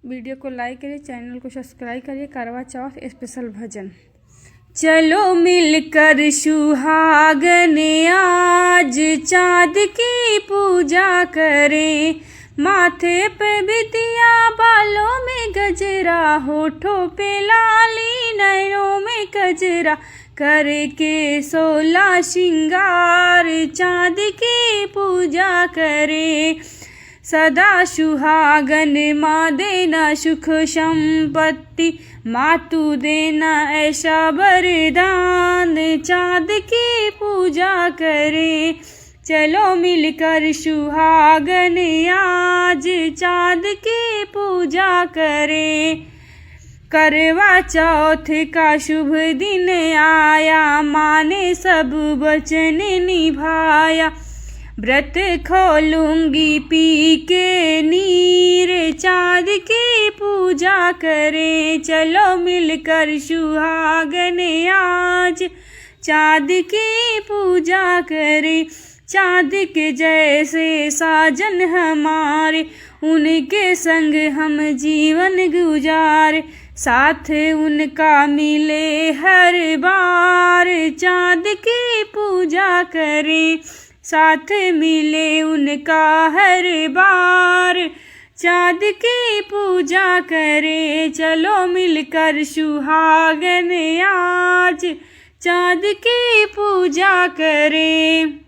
Video को like करिए, channel को सब्सक्राइब करिए। करवा चौथ स्पेशल भजन। चलो मिलकर सुहागन आज चाँद की पूजा करें, माथे पे बिंदिया, बालों में गजरा, होठों पे लाली, नैनों में गजरा, करके 16 श्रृंगार चाँद की पूजा करें। सदा सुहागन माँ देना सुख संपत्ति, माँ तू देना ऐसा वरदान, चाँद की पूजा करें। चलो मिलकर सुहागन आज चाँद की पूजा करें। करवा चौथ का शुभ दिन आया, माँ ने सब वचन निभाया, व्रत खोलूंगी पी के नीर, चाँद की पूजा करें। चलो मिलकर सुहागन आज चाँद की पूजा करें। चाँद के जैसे साजन हमारे, उनके संग हम जीवन गुजारे, साथ उनका मिले हर बार, चाँद की पूजा करें। साथ मिले उनका हर बार, चाँद की पूजा करें। चलो मिलकर सुहागन आज चाँद की पूजा करें।